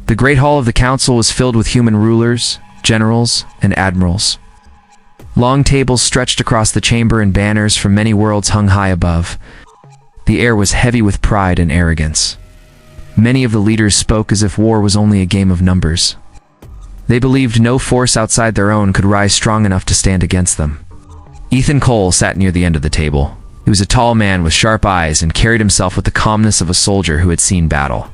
The great hall of the council was filled with human rulers, generals, and admirals. Long tables stretched across the chamber and banners from many worlds hung high above. The air was heavy with pride and arrogance. Many of the leaders spoke as if war was only a game of numbers. They believed no force outside their own could rise strong enough to stand against them. Ethan Cole sat near the end of the table. He was a tall man with sharp eyes and carried himself with the calmness of a soldier who had seen battle.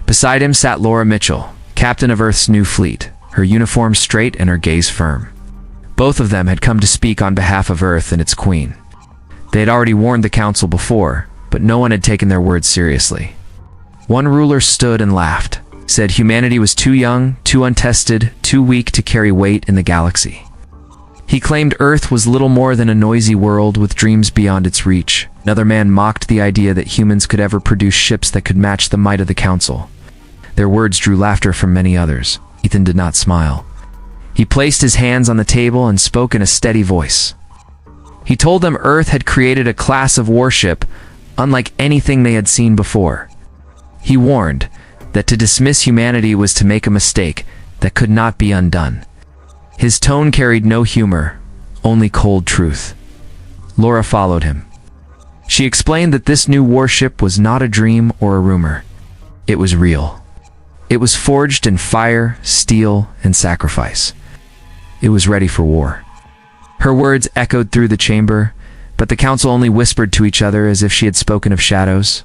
Beside him sat Laura Mitchell, captain of Earth's new fleet, her uniform straight and her gaze firm. Both of them had come to speak on behalf of Earth and its queen. They had already warned the council before, but no one had taken their words seriously. One ruler stood and laughed, said humanity was too young, too untested, too weak to carry weight in the galaxy. He claimed Earth was little more than a noisy world with dreams beyond its reach. Another man mocked the idea that humans could ever produce ships that could match the might of the council. Their words drew laughter from many others. Ethan did not smile. He placed his hands on the table and spoke in a steady voice. He told them Earth had created a class of warship unlike anything they had seen before. He warned that to dismiss humanity was to make a mistake that could not be undone. His tone carried no humor, only cold truth. Laura followed him. She explained that this new warship was not a dream or a rumor. It was real. It was forged in fire, steel, and sacrifice. It was ready for war. Her words echoed through the chamber, but the council only whispered to each other as if she had spoken of shadows.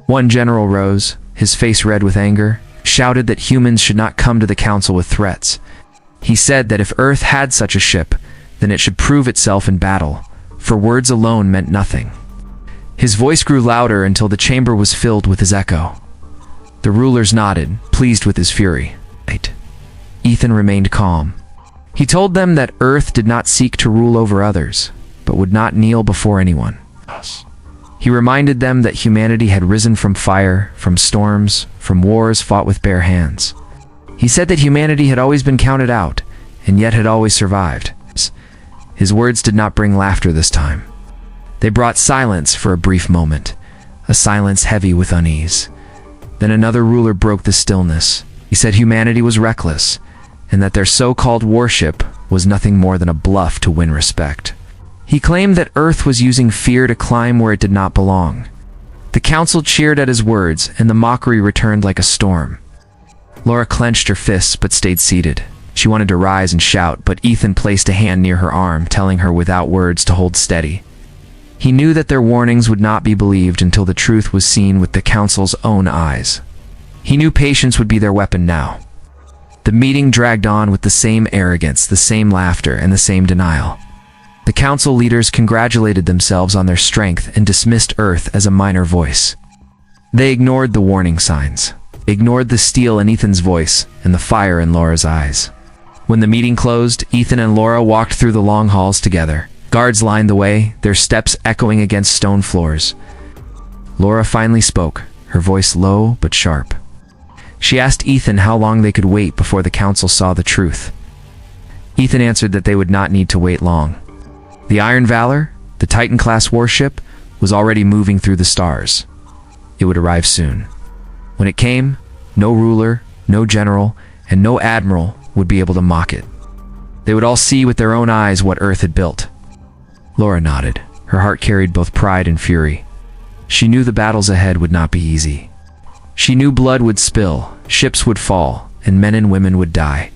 One general rose, his face red with anger, shouted that humans should not come to the council with threats. He said that if Earth had such a ship, then it should prove itself in battle, for words alone meant nothing. His voice grew louder until the chamber was filled with his echo. The rulers nodded, pleased with his fury. Ethan remained calm. He told them that Earth did not seek to rule over others, but would not kneel before anyone. He reminded them that humanity had risen from fire, from storms, from wars fought with bare hands. He said that humanity had always been counted out, and yet had always survived. His words did not bring laughter this time. They brought silence for a brief moment, a silence heavy with unease. Then another ruler broke the stillness. He said humanity was reckless, and that their so-called warship was nothing more than a bluff to win respect. He claimed that Earth was using fear to climb where it did not belong. The council cheered at his words, and the mockery returned like a storm. Laura clenched her fists but stayed seated. She wanted to rise and shout, but Ethan placed a hand near her arm, telling her without words to hold steady. He knew that their warnings would not be believed until the truth was seen with the council's own eyes. He knew patience would be their weapon now. The meeting dragged on with the same arrogance, the same laughter, and the same denial. The council leaders congratulated themselves on their strength and dismissed Earth as a minor voice. They ignored the warning signs, ignored the steel in Ethan's voice and the fire in Laura's eyes. When the meeting closed, Ethan and Laura walked through the long halls together. Guards lined the way, their steps echoing against stone floors. Laura finally spoke, her voice low but sharp. She asked Ethan how long they could wait before the council saw the truth. Ethan answered that they would not need to wait long. The Iron Valor, the Titan-class warship, was already moving through the stars. It would arrive soon. When it came, no ruler, no general, and no admiral would be able to mock it. They would all see with their own eyes what Earth had built. Laura nodded. Her heart carried both pride and fury. She knew the battles ahead would not be easy. She knew blood would spill, ships would fall, and men and women would die.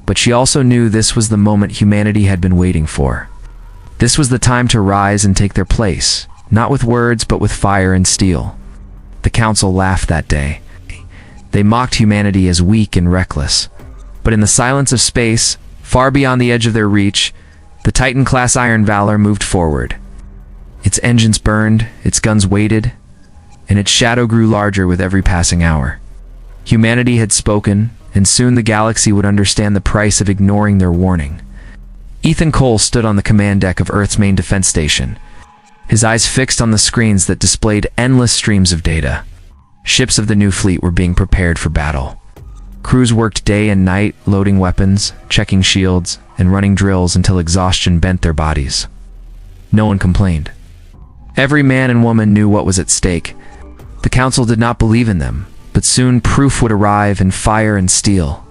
But she also knew this was the moment humanity had been waiting for. This was the time to rise and take their place, not with words but with fire and steel. The council laughed that day. They mocked humanity as weak and reckless. But in the silence of space, far beyond the edge of their reach, the Titan-class Iron Valor moved forward. Its engines burned, its guns waited, and its shadow grew larger with every passing hour. Humanity had spoken, and soon the galaxy would understand the price of ignoring their warning. Ethan Cole stood on the command deck of Earth's main defense station, his eyes fixed on the screens that displayed endless streams of data. Ships of the new fleet were being prepared for battle. Crews worked day and night, loading weapons, checking shields, and running drills until exhaustion bent their bodies. No one complained. Every man and woman knew what was at stake. The council did not believe in them, but soon proof would arrive in fire and steel.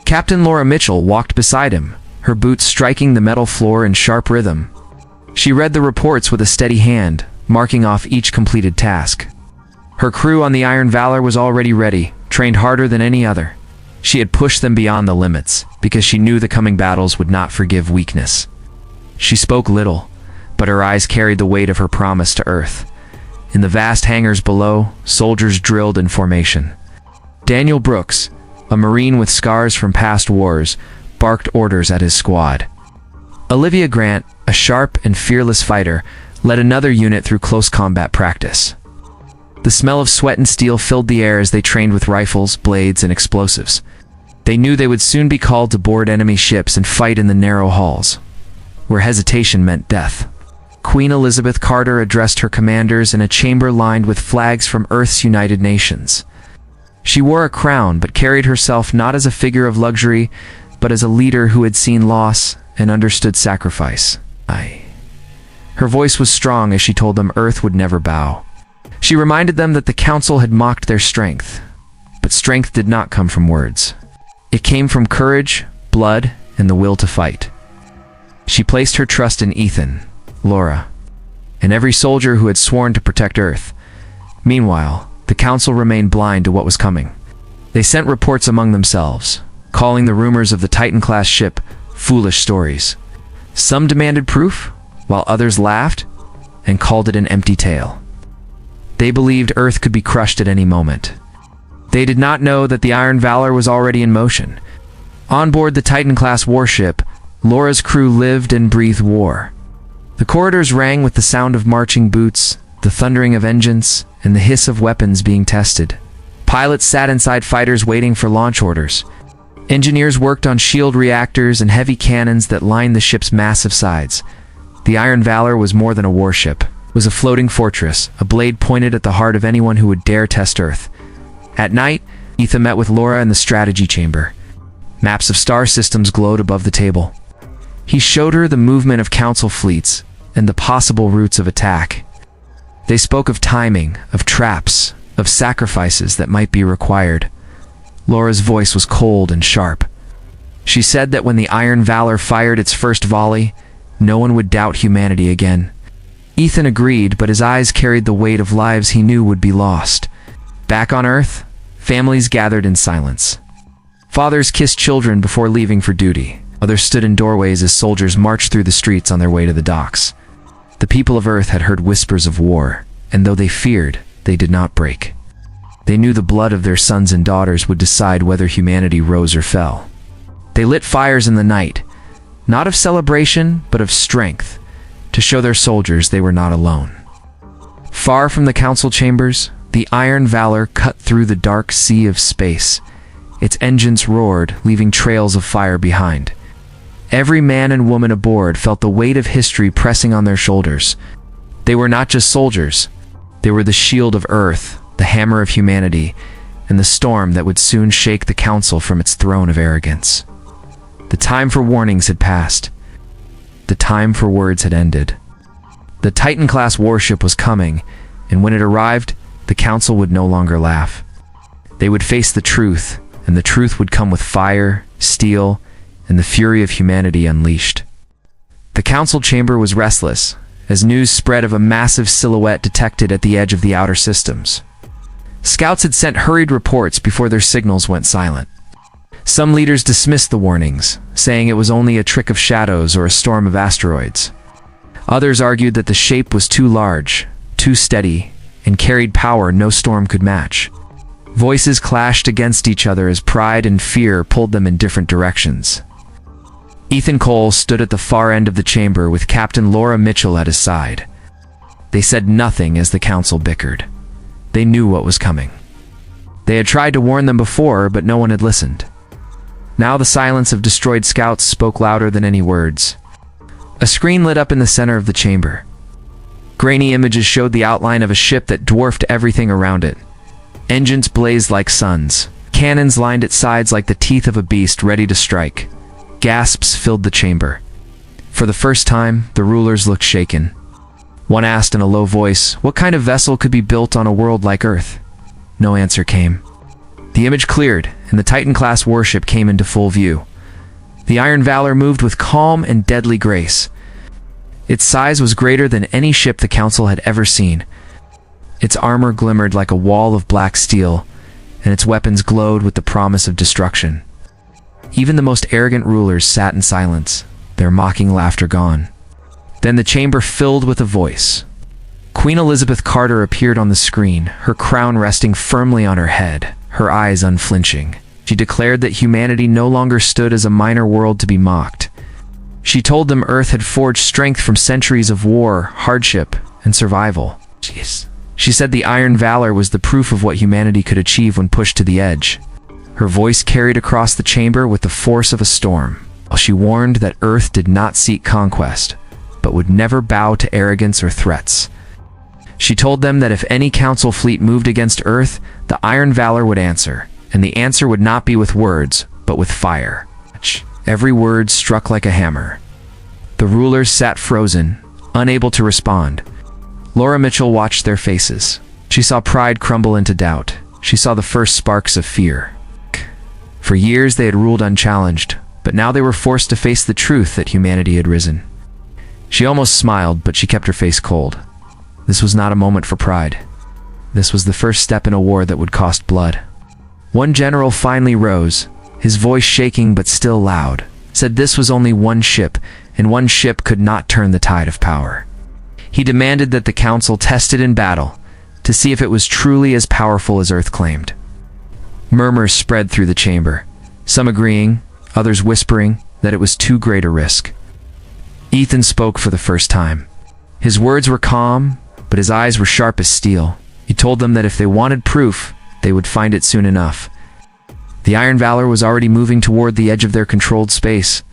Captain Laura Mitchell walked beside him, her boots striking the metal floor in sharp rhythm. She read the reports with a steady hand, marking off each completed task. Her crew on the Iron Valor was already ready, trained harder than any other. She had pushed them beyond the limits, because she knew the coming battles would not forgive weakness. She spoke little, but her eyes carried the weight of her promise to Earth. In the vast hangars below, soldiers drilled in formation. Daniel Brooks, a Marine with scars from past wars, barked orders at his squad. Olivia Grant, a sharp and fearless fighter, led another unit through close combat practice. The smell of sweat and steel filled the air as they trained with rifles, blades, and explosives. They knew they would soon be called to board enemy ships and fight in the narrow halls, where hesitation meant death. Queen Elizabeth Carter addressed her commanders in a chamber lined with flags from Earth's United Nations. She wore a crown but carried herself not as a figure of luxury, but as a leader who had seen loss and understood sacrifice. Her voice was strong as she told them Earth would never bow. She reminded them that the Council had mocked their strength, but strength did not come from words. It came from courage, blood, and the will to fight. She placed her trust in Ethan, Laura, and every soldier who had sworn to protect Earth. Meanwhile, the Council remained blind to what was coming. They sent reports among themselves, calling the rumors of the Titan-class ship foolish stories. Some demanded proof, while others laughed and called it an empty tale. They believed Earth could be crushed at any moment. They did not know that the Iron Valor was already in motion. On board the Titan-class warship, Laura's crew lived and breathed war. The corridors rang with the sound of marching boots, the thundering of engines, and the hiss of weapons being tested. Pilots sat inside fighters waiting for launch orders. Engineers worked on shield reactors and heavy cannons that lined the ship's massive sides. The Iron Valor was more than a warship. It was a floating fortress, a blade pointed at the heart of anyone who would dare test Earth. At night, Ethan met with Laura in the strategy chamber. Maps of star systems glowed above the table. He showed her the movement of Council fleets and the possible routes of attack. They spoke of timing, of traps, of sacrifices that might be required. Laura's voice was cold and sharp. She said that when the Iron Valor fired its first volley, no one would doubt humanity again. Ethan agreed, but his eyes carried the weight of lives he knew would be lost. Back on Earth, families gathered in silence. Fathers kissed children before leaving for duty. Others stood in doorways as soldiers marched through the streets on their way to the docks. The people of Earth had heard whispers of war, and though they feared, they did not break. They knew the blood of their sons and daughters would decide whether humanity rose or fell. They lit fires in the night, not of celebration, but of strength, to show their soldiers they were not alone. Far from the Council chambers, the Iron Valor cut through the dark sea of space. Its engines roared, leaving trails of fire behind. Every man and woman aboard felt the weight of history pressing on their shoulders. They were not just soldiers. They were the shield of Earth, the hammer of humanity, and the storm that would soon shake the Council from its throne of arrogance. The time for warnings had passed. The time for words had ended. The Titan-class warship was coming, and when it arrived, the Council would no longer laugh. They would face the truth, and the truth would come with fire, steel, and the fury of humanity unleashed. The Council chamber was restless, as news spread of a massive silhouette detected at the edge of the outer systems. Scouts had sent hurried reports before their signals went silent. Some leaders dismissed the warnings, saying it was only a trick of shadows or a storm of asteroids. Others argued that the shape was too large, too steady, and carried power no storm could match. Voices clashed against each other as pride and fear pulled them in different directions. Ethan Cole stood at the far end of the chamber with Captain Laura Mitchell at his side. They said nothing as the Council bickered. They knew what was coming. They had tried to warn them before, but no one had listened. Now the silence of destroyed scouts spoke louder than any words. A screen lit up in the center of the chamber. Grainy images showed the outline of a ship that dwarfed everything around it. Engines blazed like suns. Cannons lined its sides like the teeth of a beast ready to strike. Gasps filled the chamber. For the first time, the rulers looked shaken. One asked in a low voice, what kind of vessel could be built on a world like Earth? No answer came. The image cleared, and the Titan-class warship came into full view. The Iron Valor moved with calm and deadly grace. Its size was greater than any ship the Council had ever seen. Its armor glimmered like a wall of black steel, and its weapons glowed with the promise of destruction. Even the most arrogant rulers sat in silence, their mocking laughter gone. Then the chamber filled with a voice. Queen Elizabeth Carter appeared on the screen, her crown resting firmly on her head, her eyes unflinching. She declared that humanity no longer stood as a minor world to be mocked. She told them Earth had forged strength from centuries of war, hardship, and survival. She said the Iron Valor was the proof of what humanity could achieve when pushed to the edge. Her voice carried across the chamber with the force of a storm, while she warned that Earth did not seek conquest, but would never bow to arrogance or threats. She told them that if any Council fleet moved against Earth, the Iron Valor would answer, and the answer would not be with words, but with fire. Every word struck like a hammer. The rulers sat frozen, unable to respond. Laura Mitchell watched their faces. She saw pride crumble into doubt. She saw the first sparks of fear. For years they had ruled unchallenged, but now they were forced to face the truth that humanity had risen. She almost smiled, but she kept her face cold. This was not a moment for pride. This was the first step in a war that would cost blood. One general finally rose, his voice shaking but still loud, said this was only one ship, and one ship could not turn the tide of power. He demanded that the Council test it in battle, to see if it was truly as powerful as Earth claimed. Murmurs spread through the chamber, some agreeing, others whispering that it was too great a risk. Ethan spoke for the first time. His words were calm, but his eyes were sharp as steel. He told them that if they wanted proof, they would find it soon enough. The Iron Valor was already moving toward the edge of their controlled space.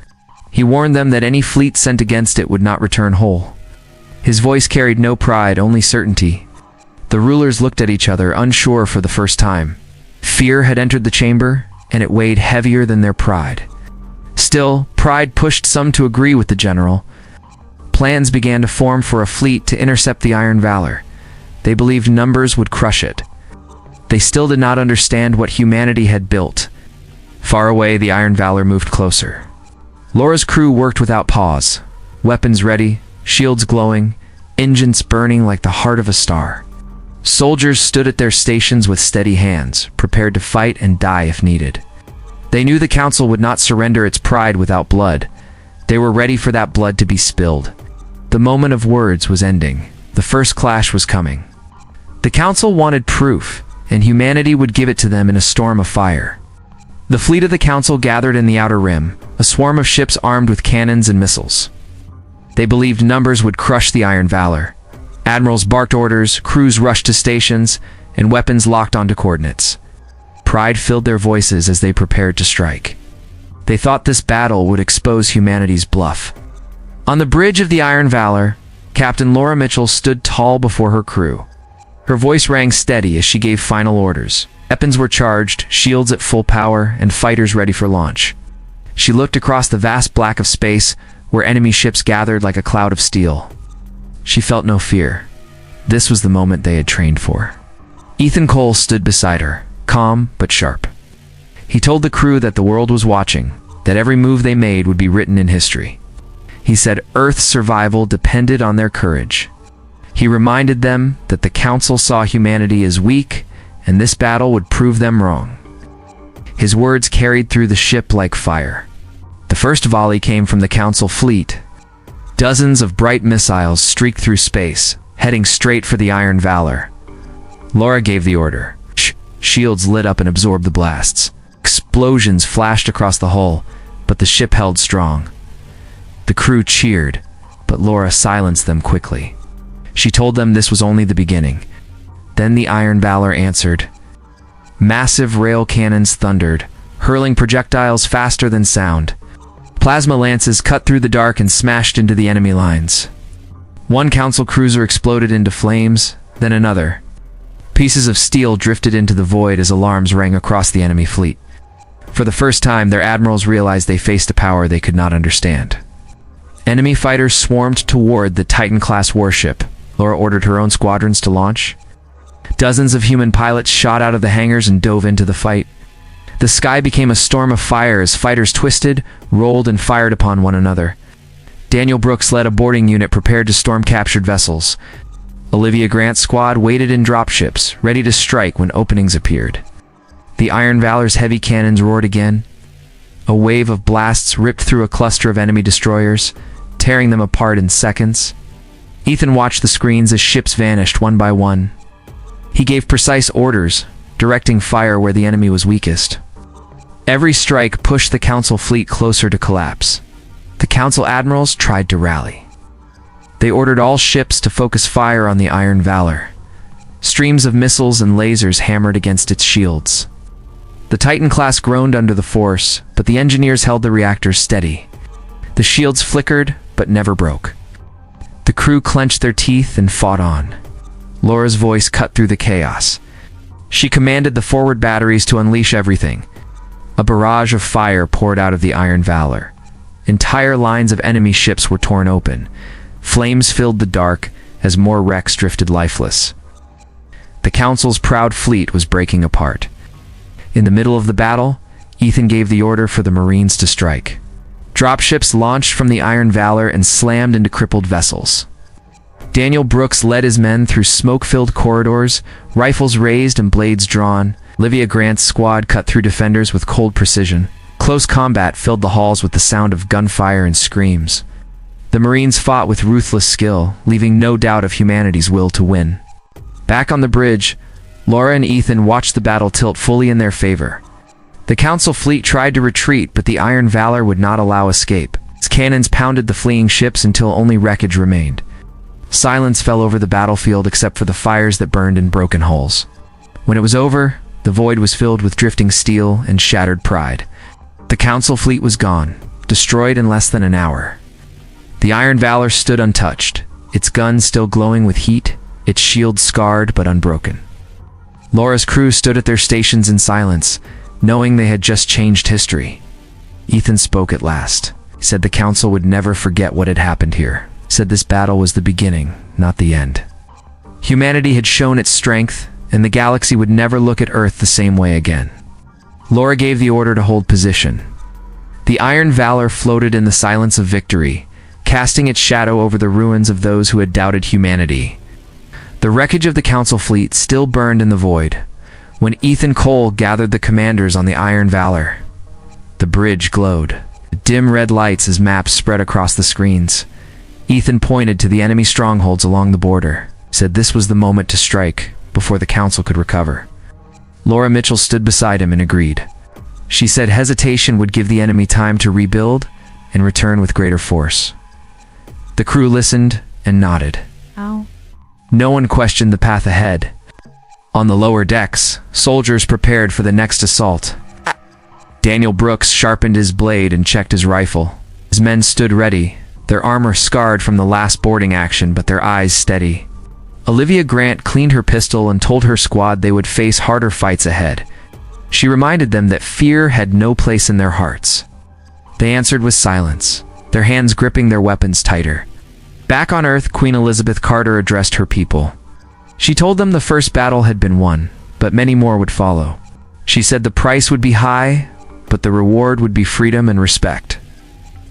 He warned them that any fleet sent against it would not return whole. His voice carried no pride, only certainty. The rulers looked at each other, unsure for the first time. Fear had entered the chamber, and it weighed heavier than their pride. Still, pride pushed some to agree with the general. Plans began to form for a fleet to intercept the Iron Valor. They believed numbers would crush it. They still did not understand what humanity had built. Far away, the Iron Valor moved closer. Laura's crew worked without pause, weapons ready, shields glowing, engines burning like the heart of a star. Soldiers stood at their stations with steady hands, prepared to fight and die if needed. They knew the Council would not surrender its pride without blood. They were ready for that blood to be spilled. The moment of words was ending. The first clash was coming. The Council wanted proof, and humanity would give it to them in a storm of fire. The fleet of the Council gathered in the Outer Rim, a swarm of ships armed with cannons and missiles. They believed numbers would crush the Iron Valor. Admirals barked orders, crews rushed to stations, and weapons locked onto coordinates. Pride filled their voices as they prepared to strike. They thought this battle would expose humanity's bluff. On the bridge of the Iron Valor, Captain Laura Mitchell stood tall before her crew. Her voice rang steady as she gave final orders. Weapons were charged, shields at full power, and fighters ready for launch. She looked across the vast black of space, where enemy ships gathered like a cloud of steel. She felt no fear. This was the moment they had trained for. Ethan Cole stood beside her, calm but sharp. He told the crew that the world was watching, that every move they made would be written in history. He said Earth's survival depended on their courage. He reminded them that the Council saw humanity as weak, and this battle would prove them wrong. His words carried through the ship like fire. The first volley came from the Council fleet. Dozens of bright missiles streaked through space, heading straight for the Iron Valor. Laura gave the order. Shields lit up and absorbed the blasts. Explosions flashed across the hull, but the ship held strong. The crew cheered, but Laura silenced them quickly. She told them this was only the beginning. Then the Iron Valor answered. Massive rail cannons thundered, hurling projectiles faster than sound. Plasma lances cut through the dark and smashed into the enemy lines. One Council cruiser exploded into flames, then another. Pieces of steel drifted into the void as alarms rang across the enemy fleet. For the first time, their admirals realized they faced a power they could not understand. Enemy fighters swarmed toward the Titan-class warship. Laura ordered her own squadrons to launch. Dozens of human pilots shot out of the hangars and dove into the fight. The sky became a storm of fire as fighters twisted, rolled, and fired upon one another. Daniel Brooks led a boarding unit prepared to storm captured vessels. Olivia Grant's squad waited in dropships, ready to strike when openings appeared. The Iron Valor's heavy cannons roared again. A wave of blasts ripped through a cluster of enemy destroyers, tearing them apart in seconds. Ethan watched the screens as ships vanished one by one. He gave precise orders, directing fire where the enemy was weakest. Every strike pushed the Council fleet closer to collapse. The Council admirals tried to rally. They ordered all ships to focus fire on the Iron Valor. Streams of missiles and lasers hammered against its shields. The Titan class groaned under the force, but the engineers held the reactors steady. The shields flickered, but never broke. The crew clenched their teeth and fought on. Laura's voice cut through the chaos. She commanded the forward batteries to unleash everything. A barrage of fire poured out of the Iron Valor. Entire lines of enemy ships were torn open. Flames filled the dark as more wrecks drifted lifeless. The Council's proud fleet was breaking apart. In the middle of the battle, Ethan gave the order for the Marines to strike. Dropships launched from the Iron Valor and slammed into crippled vessels. Daniel Brooks led his men through smoke-filled corridors, rifles raised and blades drawn. Olivia Grant's squad cut through defenders with cold precision. Close combat filled the halls with the sound of gunfire and screams. The Marines fought with ruthless skill, leaving no doubt of humanity's will to win. Back on the bridge, Laura and Ethan watched the battle tilt fully in their favor. The Council fleet tried to retreat, but the Iron Valor would not allow escape. Its cannons pounded the fleeing ships until only wreckage remained. Silence fell over the battlefield except for the fires that burned in broken hulls. When it was over, the void was filled with drifting steel and shattered pride. The Council fleet was gone, destroyed in less than an hour. The Iron Valor stood untouched, its guns still glowing with heat, its shields scarred but unbroken. Laura's crew stood at their stations in silence, knowing they had just changed history. Ethan spoke at last. He said the Council would never forget what had happened here. He said this battle was the beginning, not the end. Humanity had shown its strength, and the galaxy would never look at Earth the same way again. Laura gave the order to hold position. The Iron Valor floated in the silence of victory, casting its shadow over the ruins of those who had doubted humanity. The wreckage of the Council fleet still burned in the void. When Ethan Cole gathered the commanders on the Iron Valor, the bridge glowed. Dim red lights as maps spread across the screens. Ethan pointed to the enemy strongholds along the border, said this was the moment to strike, before the Council could recover. Laura Mitchell stood beside him and agreed. She said hesitation would give the enemy time to rebuild and return with greater force. The crew listened and nodded. Ow. No one questioned the path ahead. On the lower decks, soldiers prepared for the next assault. Daniel Brooks sharpened his blade and checked his rifle. His men stood ready, their armor scarred from the last boarding action, but their eyes steady. Olivia Grant cleaned her pistol and told her squad they would face harder fights ahead. She reminded them that fear had no place in their hearts. They answered with silence, their hands gripping their weapons tighter. Back on Earth, Queen Elizabeth Carter addressed her people. She told them the first battle had been won, but many more would follow. She said the price would be high, but the reward would be freedom and respect.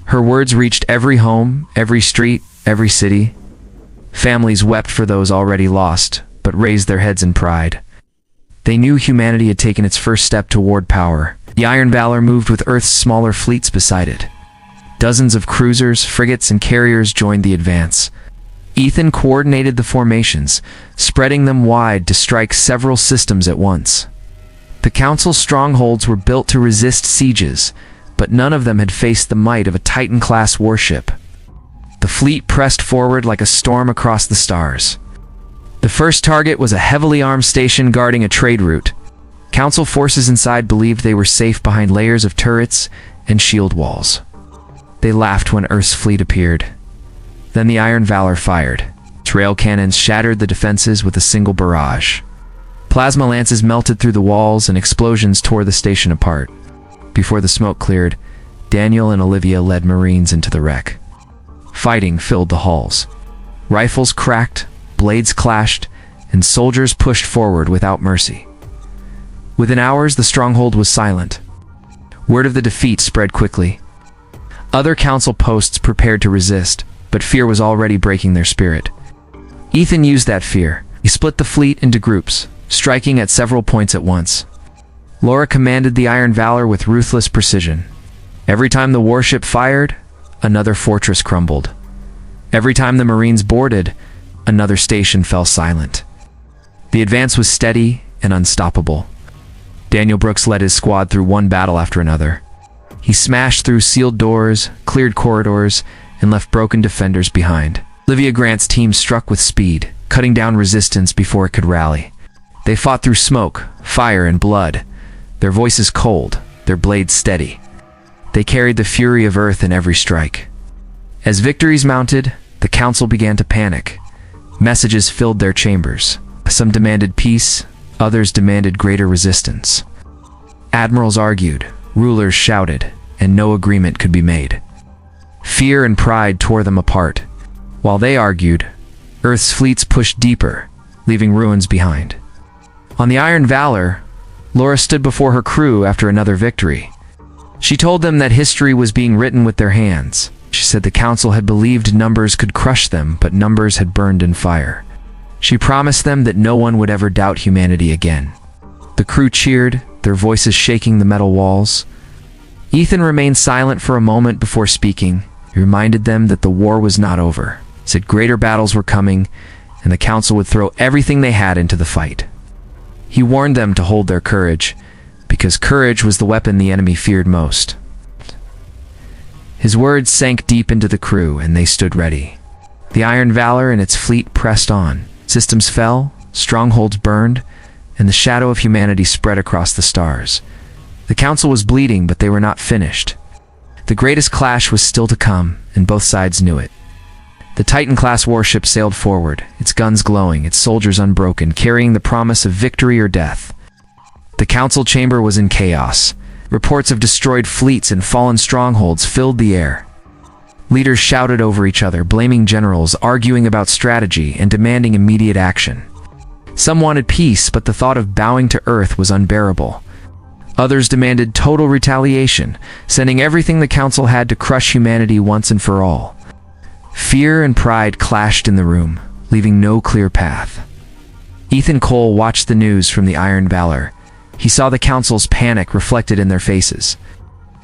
Her words reached every home, every street, every city. Families wept for those already lost, but raised their heads in pride. They knew humanity had taken its first step toward power. The Iron Valor moved with Earth's smaller fleets beside it. Dozens of cruisers, frigates, and carriers joined the advance. Ethan coordinated the formations, spreading them wide to strike several systems at once. The Council's strongholds were built to resist sieges, but none of them had faced the might of a Titan-class warship. The fleet pressed forward like a storm across the stars. The first target was a heavily armed station guarding a trade route. Council forces inside believed they were safe behind layers of turrets and shield walls. They laughed when Earth's fleet appeared. Then the Iron Valor fired. Its rail cannons shattered the defenses with a single barrage. Plasma lances melted through the walls and explosions tore the station apart. Before the smoke cleared, Daniel and Olivia led Marines into the wreck. Fighting filled the halls. Rifles cracked, blades clashed, and soldiers pushed forward without mercy. Within hours, the stronghold was silent. Word of the defeat spread quickly. Other council posts prepared to resist, but fear was already breaking their spirit. Ethan used that fear. He split the fleet into groups, striking at several points at once. Laura commanded the Iron Valor with ruthless precision. Every time the warship fired, another fortress crumbled. Every time the Marines boarded, another station fell silent. The advance was steady and unstoppable. Daniel Brooks led his squad through one battle after another. He smashed through sealed doors, cleared corridors, and left broken defenders behind. Olivia Grant's team struck with speed, cutting down resistance before it could rally. They fought through smoke, fire, and blood, their voices cold, their blades steady. They carried the fury of Earth in every strike. As victories mounted, the council began to panic. Messages filled their chambers. Some demanded peace, others demanded greater resistance. Admirals argued, rulers shouted, and no agreement could be made. Fear and pride tore them apart. While they argued, Earth's fleets pushed deeper, leaving ruins behind. On the Iron Valor, Laura stood before her crew after another victory. She told them that history was being written with their hands. She said the council had believed numbers could crush them, but numbers had burned in fire. She promised them that no one would ever doubt humanity again. The crew cheered, their voices shaking the metal walls. Ethan remained silent for a moment before speaking. He reminded them that the war was not over. He said greater battles were coming, and the council would throw everything they had into the fight. He warned them to hold their courage, because courage was the weapon the enemy feared most. His words sank deep into the crew, and they stood ready. The Iron Valor and its fleet pressed on. Systems fell, strongholds burned, and the shadow of humanity spread across the stars. The council was bleeding, but they were not finished. The greatest clash was still to come, and both sides knew it. The Titan-class warship sailed forward, its guns glowing, its soldiers unbroken, carrying the promise of victory or death. The council chamber was in chaos. Reports of destroyed fleets and fallen strongholds filled the air. Leaders shouted over each other, blaming generals, arguing about strategy, and demanding immediate action. Some wanted peace, but the thought of bowing to Earth was unbearable. Others demanded total retaliation, sending everything the council had to crush humanity once and for all. Fear and pride clashed in the room, leaving no clear path. Ethan Cole watched the news from the Iron Valor. He saw the council's panic reflected in their faces,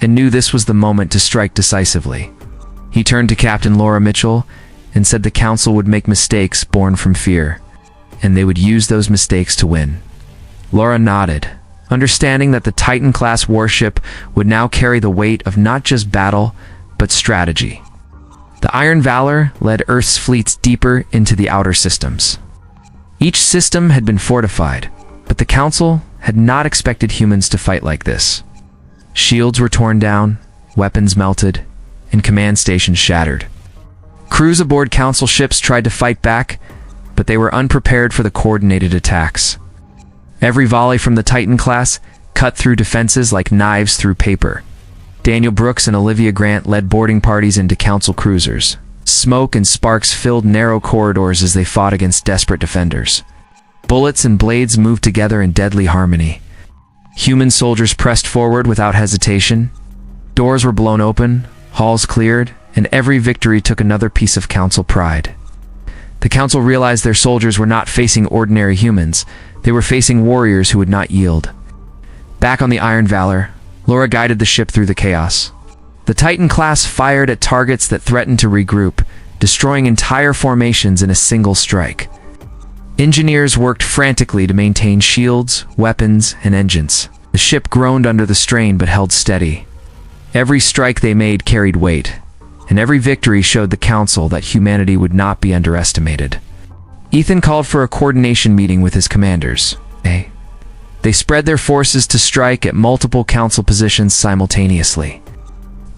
and knew this was the moment to strike decisively. He turned to Captain Laura Mitchell and said the council would make mistakes born from fear, and they would use those mistakes to win. Laura nodded, understanding that the Titan-class warship would now carry the weight of not just battle, but strategy. The Iron Valor led Earth's fleets deeper into the outer systems. Each system had been fortified, but the council had not expected humans to fight like this. Shields were torn down, weapons melted, and command stations shattered. Crews aboard council ships tried to fight back, but they were unprepared for the coordinated attacks. Every volley from the Titan class cut through defenses like knives through paper. Daniel Brooks and Olivia Grant led boarding parties into council cruisers. Smoke and sparks filled narrow corridors as they fought against desperate defenders. Bullets and blades moved together in deadly harmony. Human soldiers pressed forward without hesitation. Doors were blown open, halls cleared, and every victory took another piece of council pride. The council realized their soldiers were not facing ordinary humans. They were facing warriors who would not yield. Back on the Iron Valor, Laura guided the ship through the chaos. The Titan class fired at targets that threatened to regroup, destroying entire formations in a single strike. Engineers worked frantically to maintain shields, weapons, and engines. The ship groaned under the strain but held steady. Every strike they made carried weight, and every victory showed the council that humanity would not be underestimated. Ethan called for a coordination meeting with his commanders. They spread their forces to strike at multiple council positions simultaneously.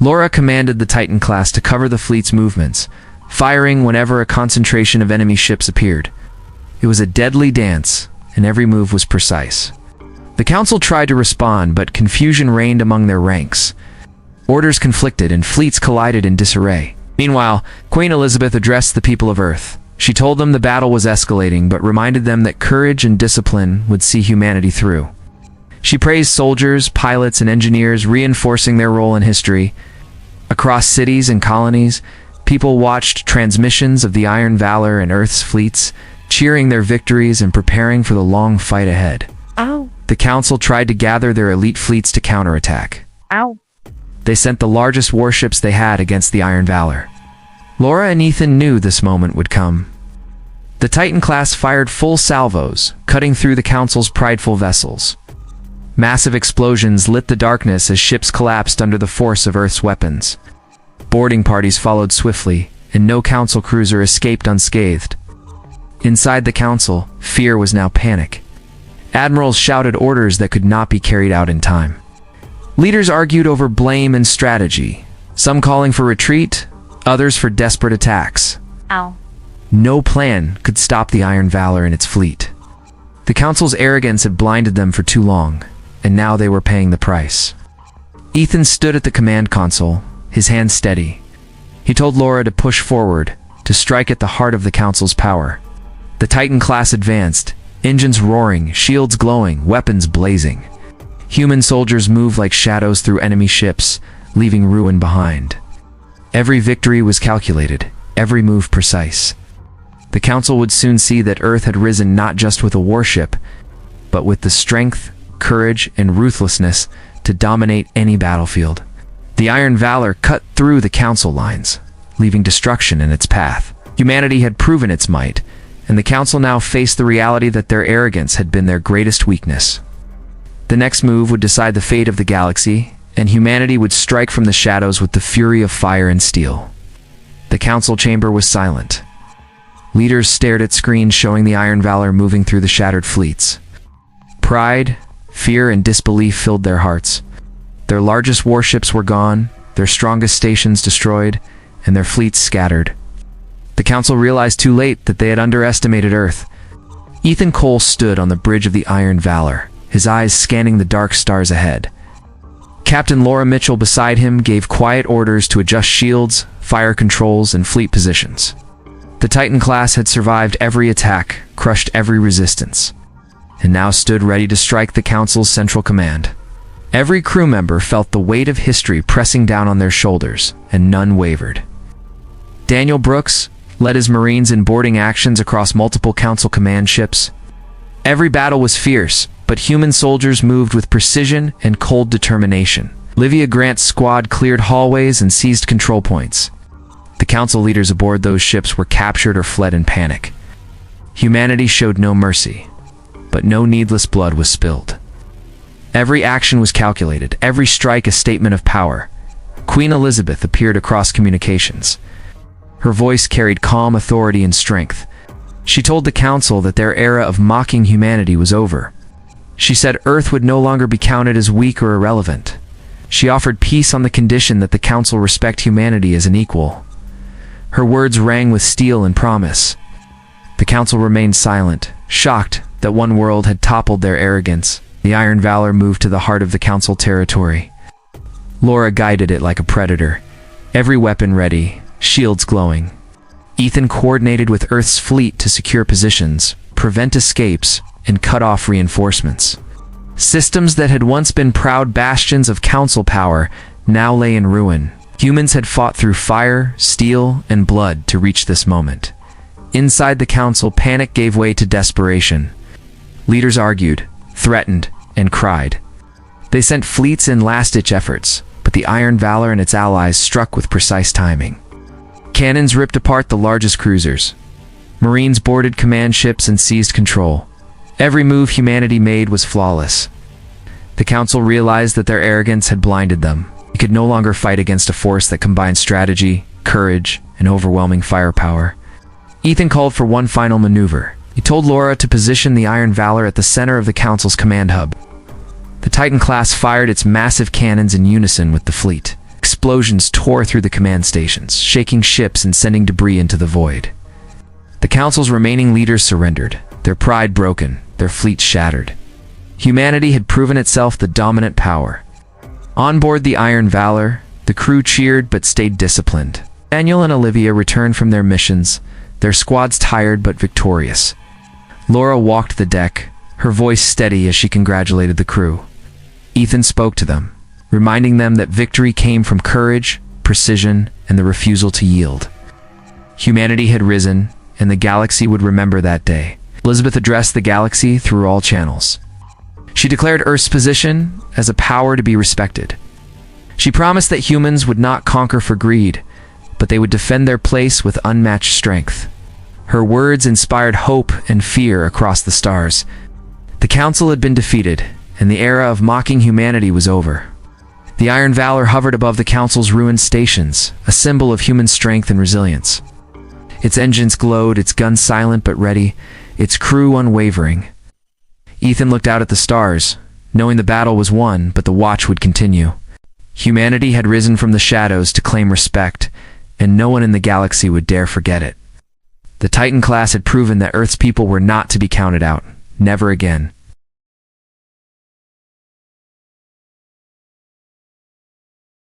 Laura commanded the Titan class to cover the fleet's movements, firing whenever a concentration of enemy ships appeared. It was a deadly dance, and every move was precise. The council tried to respond, but confusion reigned among their ranks. Orders conflicted, and fleets collided in disarray. Meanwhile, Queen Elizabeth addressed the people of Earth. She told them the battle was escalating, but reminded them that courage and discipline would see humanity through. She praised soldiers, pilots, and engineers, reinforcing their role in history. Across cities and colonies, people watched transmissions of the Iron Valor and Earth's fleets, cheering their victories and preparing for the long fight ahead. Ow. The Council tried to gather their elite fleets to counterattack. Ow. They sent the largest warships they had against the Iron Valor. Laura and Ethan knew this moment would come. The Titan class fired full salvos, cutting through the Council's prideful vessels. Massive explosions lit the darkness as ships collapsed under the force of Earth's weapons. Boarding parties followed swiftly, and no Council cruiser escaped unscathed. Inside the Council, fear was now panic. Admirals shouted orders that could not be carried out in time. Leaders argued over blame and strategy, some calling for retreat, others for desperate attacks. Ow. No plan could stop the Iron Valor and its fleet. The Council's arrogance had blinded them for too long, and now they were paying the price. Ethan stood at the command console, his hands steady. He told Laura to push forward, to strike at the heart of the Council's power. The Titan class advanced, engines roaring, shields glowing, weapons blazing. Human soldiers moved like shadows through enemy ships, leaving ruin behind. Every victory was calculated, every move precise. The Council would soon see that Earth had risen not just with a warship, but with the strength, courage, and ruthlessness to dominate any battlefield. The Iron Valor cut through the Council lines, leaving destruction in its path. Humanity had proven its might, and the Council now faced the reality that their arrogance had been their greatest weakness. The next move would decide the fate of the galaxy, and humanity would strike from the shadows with the fury of fire and steel. The Council chamber was silent. Leaders stared at screens showing the Iron Valor moving through the shattered fleets. Pride, fear, and disbelief filled their hearts. Their largest warships were gone, their strongest stations destroyed, and their fleets scattered. The Council realized too late that they had underestimated Earth. Ethan Cole stood on the bridge of the Iron Valor, his eyes scanning the dark stars ahead. Captain Laura Mitchell beside him gave quiet orders to adjust shields, fire controls, and fleet positions. The Titan class had survived every attack, crushed every resistance, and now stood ready to strike the Council's central command. Every crew member felt the weight of history pressing down on their shoulders, and none wavered. Daniel Brooks led his Marines in boarding actions across multiple Council command ships. Every battle was fierce, but human soldiers moved with precision and cold determination. Livia Grant's squad cleared hallways and seized control points. The Council leaders aboard those ships were captured or fled in panic. Humanity showed no mercy, but no needless blood was spilled. Every action was calculated, every strike a statement of power. Queen Elizabeth appeared across communications. Her voice carried calm authority and strength. She told the Council that their era of mocking humanity was over. She said Earth would no longer be counted as weak or irrelevant. She offered peace on the condition that the Council respect humanity as an equal. Her words rang with steel and promise. The Council remained silent, shocked that one world had toppled their arrogance. The Iron Valor moved to the heart of the Council territory. Laura guided it like a predator, every weapon ready, shields glowing. Ethan coordinated with Earth's fleet to secure positions, prevent escapes, and cut off reinforcements. Systems that had once been proud bastions of Council power now lay in ruin. Humans had fought through fire, steel, and blood to reach this moment. Inside the Council, panic gave way to desperation. Leaders argued, threatened, and cried. They sent fleets in last-ditch efforts, but the Iron Valor and its allies struck with precise timing. Cannons ripped apart the largest cruisers. Marines boarded command ships and seized control. Every move humanity made was flawless. The Council realized that their arrogance had blinded them. They could no longer fight against a force that combined strategy, courage, and overwhelming firepower. Ethan called for one final maneuver. He told Laura to position the Iron Valor at the center of the Council's command hub. The Titan class fired its massive cannons in unison with the fleet. Explosions tore through the command stations, shaking ships and sending debris into the void. The Council's remaining leaders surrendered, their pride broken, their fleet shattered. Humanity had proven itself the dominant power. On board the Iron Valor, the crew cheered but stayed disciplined. Daniel and Olivia returned from their missions, their squads tired but victorious. Laura walked the deck, her voice steady as she congratulated the crew. Ethan spoke to them, reminding them that victory came from courage, precision, and the refusal to yield. Humanity had risen, and the galaxy would remember that day. Elizabeth addressed the galaxy through all channels. She declared Earth's position as a power to be respected. She promised that humans would not conquer for greed, but they would defend their place with unmatched strength. Her words inspired hope and fear across the stars. The Council had been defeated, and the era of mocking humanity was over. The Iron Valor hovered above the Council's ruined stations, a symbol of human strength and resilience. Its engines glowed, its guns silent but ready, its crew unwavering. Ethan looked out at the stars, knowing the battle was won, but the watch would continue. Humanity had risen from the shadows to claim respect, and no one in the galaxy would dare forget it. The Titan class had proven that Earth's people were not to be counted out, never again.